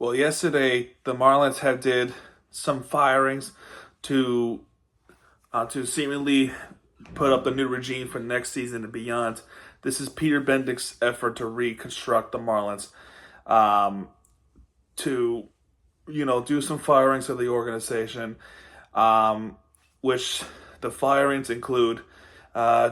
Well, yesterday the Marlins had did some firings to to seemingly put up the new regime for next season and beyond. This is Peter Bendix's effort to reconstruct the Marlins, um, to do some firings of the organization, um, which the firings include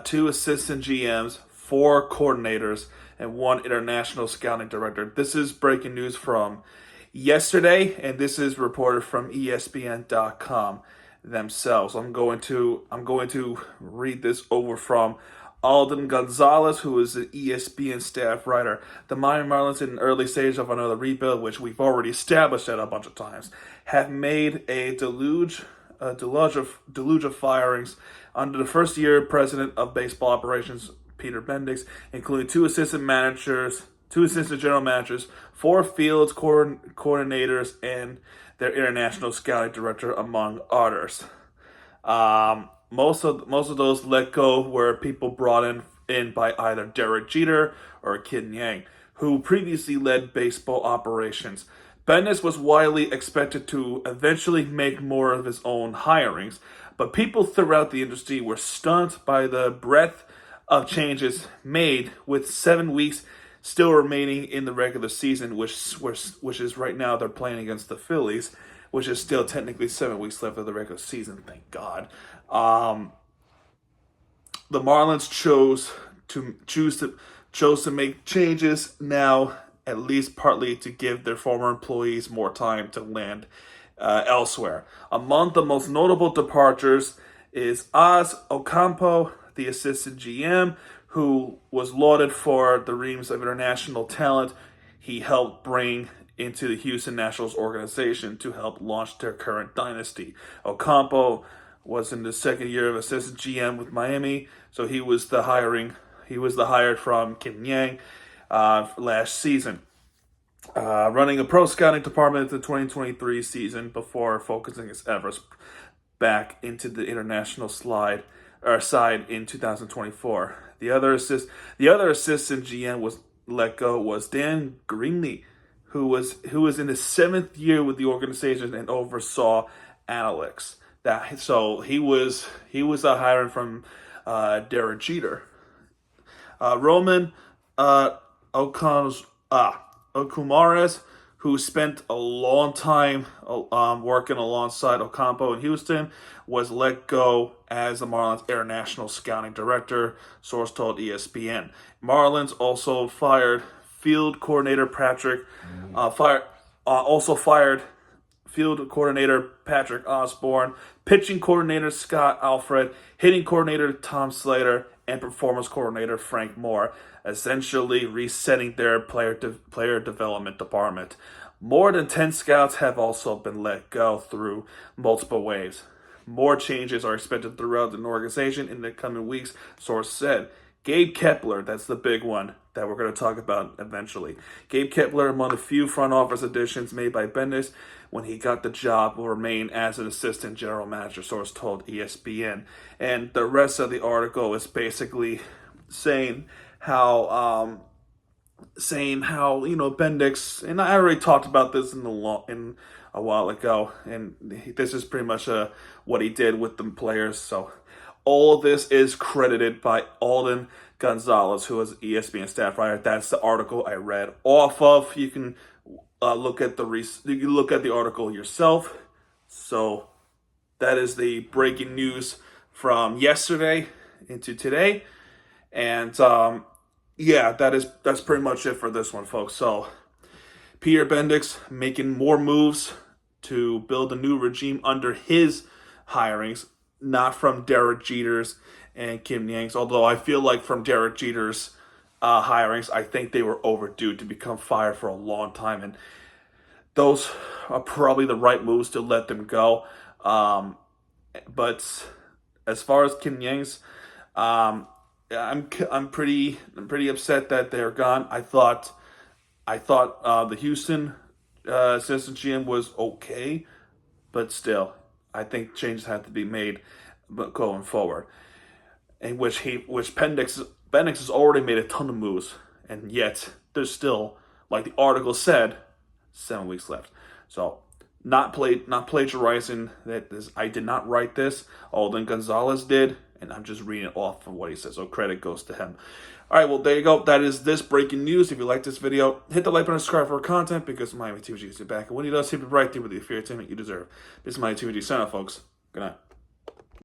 two assistant GMs, four coordinators, and one international scouting director. This is breaking news from yesterday, and this is reported from ESPN.com themselves. I'm going to read this over from Alden Gonzalez, who is an ESPN staff writer. The Miami Marlins, in an early stage of another rebuild, which we've already established that a bunch of times, have made a deluge of firings under the first year president of baseball operations, Peter Bendix, including two assistant managers, two assistant general managers, four fields coordinators, and their international scouting director, among others. Most of those let go were people brought in by either Derek Jeter or Ken Yang, who previously led baseball operations. Bendis was widely expected to eventually make more of his own hirings, but people throughout the industry were stunned by the breadth of changes made, with 7 weeks still remaining in the regular season, which is right now they're playing against the Phillies, which is still technically 7 weeks left of the regular season. Thank God. The Marlins chose to make changes now, at least partly to give their former employees more time to land elsewhere. Among the most notable departures is Oz Ocampo, the assistant GM, who was lauded for the reams of international talent he helped bring into the Houston Nationals organization to help launch their current dynasty. Ocampo was in the second year of assistant GM with Miami, so he was the hired from Kim Yang last season. Running a pro scouting department in the 2023 season before focusing his efforts back into the international side in 2024. The other assistant GM was let go was Dan Greenlee, who was in his seventh year with the organization and oversaw analytics. He was a hiring from Derek Jeter. Roman Okumares, who spent a long time working alongside Ocampo in Houston, was let go as the Marlins international scouting director, source told ESPN. Marlins also fired field coordinator Patrick Osborne, pitching coordinator Scott Alfred, hitting coordinator Tom Slater, and performance coordinator Frank Moore, essentially resetting their player development department. More than 10 scouts have also been let go through multiple waves. More changes are expected throughout the organization in the coming weeks, source said. Gabe Kepler, that's the big one that we're going to talk about eventually. Gabe Kepler, among the few front office additions made by Bendis when he got the job, will remain as an assistant general manager, source told ESPN. And the rest of the article is basically saying how Bendix, and I already talked about this in a while ago, and this is pretty much what he did with the players. So all of this is credited by Alden Gonzalez, who is ESPN staff writer. That's the article I read off of. You can look at the article yourself. So that is the breaking news from yesterday into today, and that's pretty much it for this one, folks. So Peter Bendix making more moves to build a new regime under his hirings, not from Derek Jeter's and Kim Yang's. Although I feel like from Derek Jeter's hirings, I think they were overdue to become fired for a long time, and those are probably the right moves to let them go. But as far as Kim Yang's, I'm pretty upset that they're gone. I thought the Houston assistant GM was okay, but still, I think changes have to be made going forward. In which Bendix has already made a ton of moves, and yet there's still, like the article said, 7 weeks left. So not plagiarizing. I did not write this. Alden Gonzalez did, and I'm just reading it off of what he says. So credit goes to him. All right, well, there you go. That is this breaking news. If you like this video, hit the like button and subscribe for more content, because Miami TVG is back. And when he does, keep it right there with the fear entertainment you deserve. This is Miami TVG. Sign out, folks. Good night.